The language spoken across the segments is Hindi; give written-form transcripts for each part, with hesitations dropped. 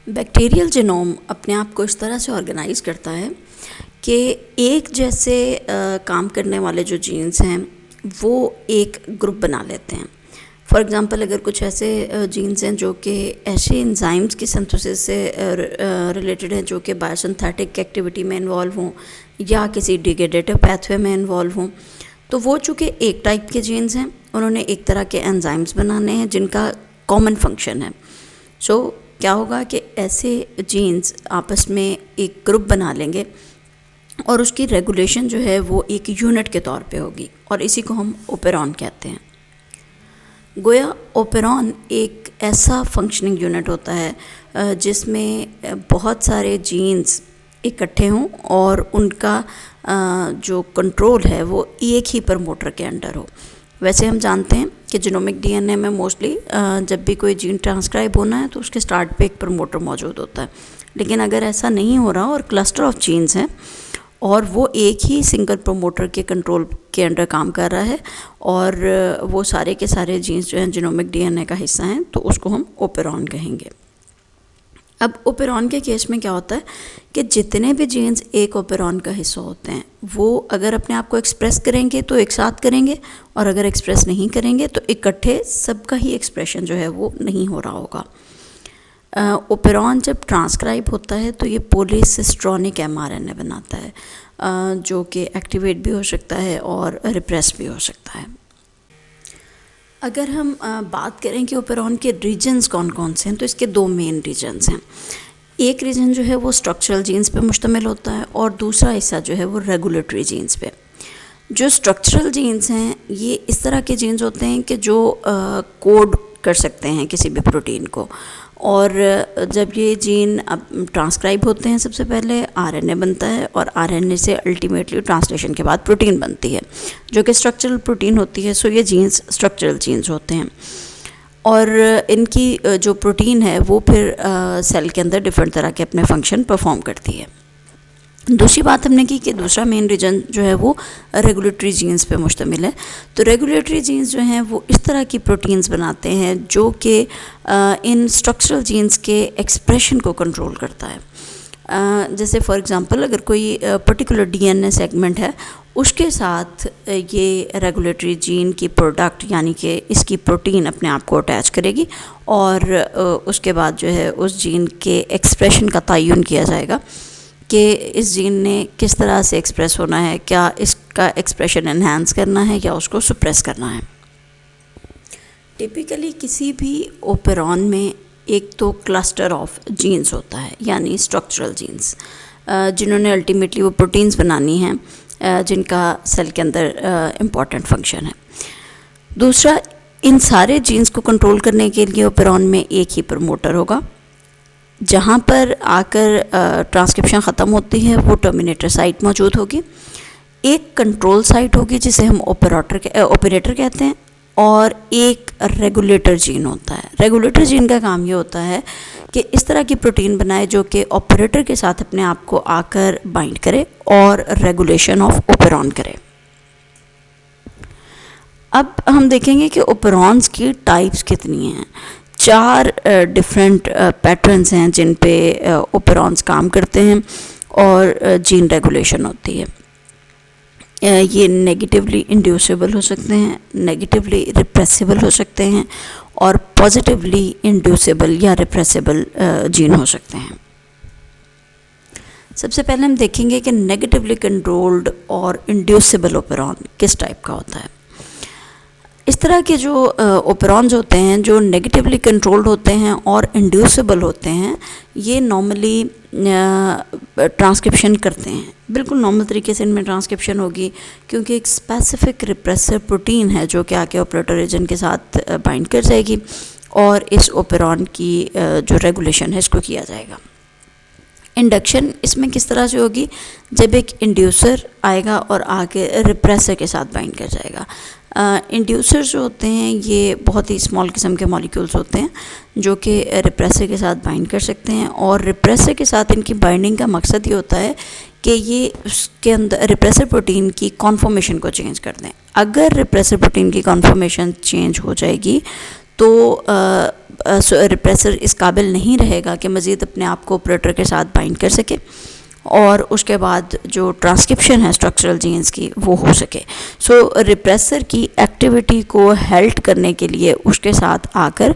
बैक्टीरियल जीनोम अपने आप को इस तरह से ऑर्गेनाइज करता है कि एक जैसे काम करने वाले जो जीन्स हैं वो एक ग्रुप बना लेते हैं। फॉर एग्ज़ाम्पल, अगर कुछ ऐसे जीन्स हैं जो कि ऐसे एंजाइम्स की सिंथेसिस से रिलेटेड हैं जो कि बायोसिंथेटिक एक्टिविटी में इन्वॉल्व हों या किसी डिग्रेडेटिव पैथवे में इन्वॉल्व हों, तो वो चूँकि एक टाइप के जीन्स हैं, उन्होंने एक तरह के एंजाइम्स बनाने हैं जिनका कॉमन फंक्शन है। सो क्या होगा कि ऐसे जीन्स आपस में एक ग्रुप बना लेंगे और उसकी रेगुलेशन जो है वो एक यूनिट के तौर पे होगी और इसी को हम ओपेरॉन कहते हैं। गोया ओपेरॉन एक ऐसा फंक्शनिंग यूनिट होता है जिसमें बहुत सारे जीन्स इकट्ठे हों और उनका जो कंट्रोल है वो एक ही प्रमोटर के अंडर हो। वैसे हम जानते हैं कि जीनोमिक डीएनए में मोस्टली जब भी कोई जीन ट्रांसक्राइब होना है तो उसके स्टार्ट पे एक प्रमोटर मौजूद होता है, लेकिन अगर ऐसा नहीं हो रहा और क्लस्टर ऑफ जीन्स हैं और वो एक ही सिंगल प्रमोटर के कंट्रोल के अंडर काम कर रहा है और वो सारे के सारे जीन्स जो हैं जीनोमिक डीएनए का हिस्सा हैं, तो उसको हम ओपेरॉन कहेंगे। अब ओपेरॉन के केस में क्या होता है कि जितने भी जीन्स एक ओपेरॉन का हिस्सा होते हैं वो अगर अपने आप को एक्सप्रेस करेंगे तो एक साथ करेंगे और अगर एक्सप्रेस नहीं करेंगे तो इकट्ठे सबका ही एक्सप्रेशन जो है वो नहीं हो रहा होगा। ओपेरॉन जब ट्रांसक्राइब होता है तो ये पॉलीसिस्ट्रॉनिक एमआरएनए बनाता है जो कि एक्टिवेट भी हो सकता है और रिप्रेस भी हो सकता है। अगर हम बात करें कि ओपेरॉन के रीजन्स कौन कौन से हैं, तो इसके दो मेन रीजन्स हैं। एक रीजन जो है वो स्ट्रक्चरल जीन्स पे मुश्तमिल होता है और दूसरा हिस्सा जो है वो रेगुलेटरी जीन्स पे। जो स्ट्रक्चरल जीन्स हैं ये इस तरह के जीन्स होते हैं कि जो कोड कर सकते हैं किसी भी प्रोटीन को, और जब ये जीन अब ट्रांसक्राइब होते हैं सबसे पहले आरएनए बनता है और आरएनए से अल्टीमेटली ट्रांसलेशन के बाद प्रोटीन बनती है जो कि स्ट्रक्चरल प्रोटीन होती है। सो ये जीन्स स्ट्रक्चरल जीन्स होते हैं और इनकी जो प्रोटीन है वो फिर सेल के अंदर डिफरेंट तरह के अपने फंक्शन परफॉर्म करती है। दूसरी बात हमने की कि दूसरा मेन रीजन जो है वो रेगुलेटरी जीन्स पे मुश्तमिल है। तो रेगुलेटरी जीन्स जो हैं वो इस तरह की प्रोटीन्स बनाते हैं जो कि इन स्ट्रक्चरल जीन्स के एक्सप्रेशन को कंट्रोल करता है। जैसे फॉर एग्जांपल, अगर कोई पर्टिकुलर डीएनए सेगमेंट है उसके साथ ये रेगुलेटरी जीन की प्रोडक्ट यानी कि इसकी प्रोटीन अपने आप को अटैच करेगी और उसके बाद जो है उस जीन के एक्सप्रेशन का तयन किया जाएगा कि इस जीन ने किस तरह से एक्सप्रेस होना है, क्या इसका एक्सप्रेशन एनहांस करना है या उसको सुप्रेस करना है। टिपिकली किसी भी ओपेरॉन में एक तो क्लस्टर ऑफ जीन्स होता है यानी स्ट्रक्चरल जीन्स जिन्होंने अल्टीमेटली वो प्रोटीन्स बनानी हैं जिनका सेल के अंदर इम्पॉर्टेंट फंक्शन है। दूसरा, इन सारे जीन्स को कंट्रोल करने के लिए ओपेरॉन में एक ही प्रमोटर होगा। जहाँ पर आकर ट्रांसक्रिप्शन ख़त्म होती है वो टर्मिनेटर साइट मौजूद होगी। एक कंट्रोल साइट होगी जिसे हम ऑपरेटर कहते हैं और एक रेगुलेटर जीन होता है। रेगुलेटर जीन का काम ये होता है कि इस तरह की प्रोटीन बनाए जो कि ऑपरेटर के साथ अपने आप को आकर बाइंड करे और रेगुलेशन ऑफ ओपेरॉन करे। अब हम देखेंगे कि ओपेरॉन्स की टाइप्स कितनी हैं। 4 डिफरेंट पैटर्न्स हैं जिन पे ओपेरॉन्स काम करते हैं और जीन रेगुलेशन होती है। ये नेगेटिवली इंड्यूसेबल हो सकते हैं, नेगेटिवली रिप्रेसिबल हो सकते हैं और पॉजिटिवली इंड्यूसेबल या रिप्रेसिबल जीन हो सकते हैं। सबसे पहले हम देखेंगे कि नेगेटिवली कंट्रोल्ड और इंड्यूसेबल ओपेरॉन किस टाइप का होता है। इस तरह के जो ओपेरॉन्स होते हैं जो नेगेटिवली कंट्रोल्ड होते हैं और इंड्यूसेबल होते हैं, ये नॉर्मली ट्रांसक्रिप्शन करते हैं। बिल्कुल नॉर्मल तरीके से इनमें ट्रांसक्रिप्शन होगी क्योंकि एक स्पेसिफिक रिप्रेसर प्रोटीन है जो कि आके ऑपरेटर रीजन के साथ बाइंड कर जाएगी और इस ओपेरॉन की जो रेगुलेशन है इसको किया जाएगा। इंडक्शन इसमें किस तरह से होगी, जब एक इंड्यूसर आएगा और आके रिप्रेसर के साथ बाइंड कर जाएगा। इंड्यूसर जो होते हैं ये बहुत ही स्मॉल किस्म के मॉलिक्यूल्स होते हैं जो कि रिप्रेसर के साथ बाइंड कर सकते हैं और रिप्रेसर के साथ इनकी बाइंडिंग का मकसद ये होता है कि ये उसके अंदर रिप्रेसर प्रोटीन की कॉन्फॉर्मेशन को चेंज कर दें। अगर रिप्रेसर प्रोटीन की कॉन्फॉर्मेशन चेंज हो जाएगी तो रिप्रेसर इस काबिल नहीं रहेगा कि मज़ीद अपने आप को ऑपरेटर के साथ बाइंड कर सके और उसके बाद जो ट्रांसक्रिप्शन है स्ट्रक्चरल जीन्स की वो हो सके। सो रिप्रेसर की एक्टिविटी को हेल्प करने के लिए उसके साथ आकर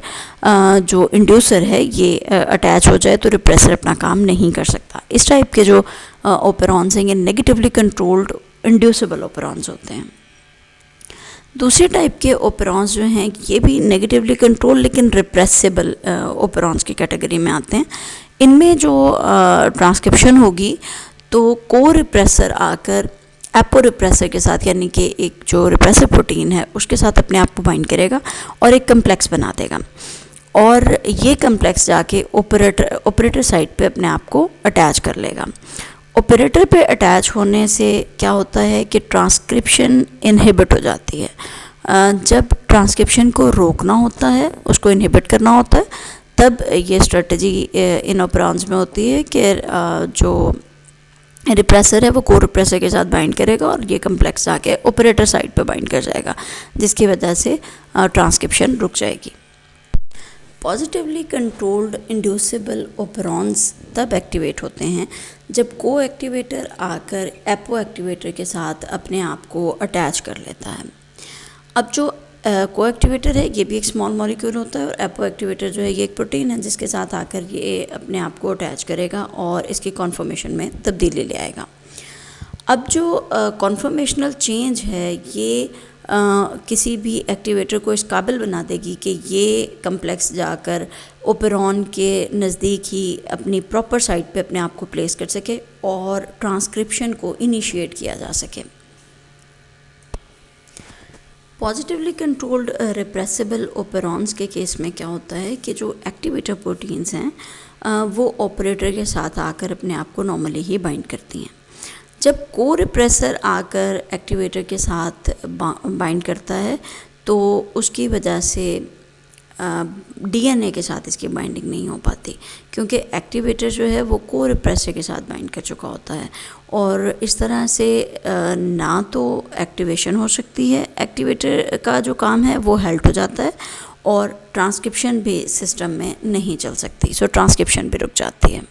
जो इंड्यूसर है ये अटैच हो जाए तो रिप्रेसर अपना काम नहीं कर सकता। इस टाइप के जो ऑपरॉन्स हैं ये नेगेटिवली कंट्रोल्ड इंड्यूसिबल ऑपरॉन्स होते हैं। दूसरे टाइप के ऑपरॉन्स जो हैं ये भी नेगेटिवली कंट्रोल लेकिन रिप्रेसिबल ऑपरॉन्स की कैटेगरी में आते हैं। इनमें जो ट्रांसक्रिप्शन होगी तो को रिप्रेसर आकर एपो रिप्रेसर के साथ यानी कि एक जो रिप्रेसर प्रोटीन है उसके साथ अपने आप को बाइंड करेगा और एक कम्प्लेक्स बना देगा और ये कम्प्लेक्स जाके ऑपरेटर साइड पे अपने आप को अटैच कर लेगा। ऑपरेटर पे अटैच होने से क्या होता है कि ट्रांसक्रिप्शन इनहिबिट हो जाती है। जब ट्रांसक्रिप्शन को रोकना होता है, उसको इनहिबिट करना होता है, तब ये स्ट्रेटजी इन ऑपरॉन्स में होती है कि जो रिप्रेसर है वो को रिप्रेसर के साथ बाइंड करेगा और ये कम्प्लेक्स जाके ऑपरेटर साइड पे बाइंड कर जाएगा जिसकी वजह से ट्रांसक्रिप्शन रुक जाएगी। पॉजिटिवली कंट्रोल्ड इंड्यूसिबल ऑपरॉन्स तब एक्टिवेट होते हैं जब को एक्टिवेटर आकर एपो एक्टिवेटर के साथ अपने आप को अटैच कर लेता है। अब जो को एक्टिवेटर है ये भी एक स्मॉल मॉलिक्यूल होता है और एपो एक्टिवेटर जो है ये एक प्रोटीन है जिसके साथ आकर ये अपने आप को अटैच करेगा और इसकी कॉन्फॉर्मेशन में तब्दीली ले आएगा। अब जो कॉन्फॉर्मेशनल चेंज है ये किसी भी एक्टिवेटर को इस काबिल बना देगी कि ये कम्प्लेक्स जाकर ओपेरॉन के नज़दीक ही अपनी प्रॉपर साइट पे अपने आप को प्लेस कर सके और ट्रांसक्रिप्शन को इनिशिएट किया जा सके। पॉजिटिवली कंट्रोल्ड रिप्रेसिबल ओपेरॉन्स के केस में क्या होता है कि जो एक्टिवेटर प्रोटीन्स हैं वो ऑपरेटर के साथ आकर अपने आप को नॉर्मली ही बाइंड करती हैं। जब को रिप्रेसर आकर एक्टिवेटर के साथ बाइंड करता है तो उसकी वजह से डीएनए के साथ इसकी बाइंडिंग नहीं हो पाती क्योंकि एक्टिवेटर जो है वो को रिप्रेसर के साथ बाइंड कर चुका होता है और इस तरह से ना तो एक्टिवेशन हो सकती है, एक्टिवेटर का जो काम है वो हेल्प हो जाता है और ट्रांसक्रिप्शन भी सिस्टम में नहीं चल सकती। सो ट्रांसक्रिप्शन भी रुक जाती है।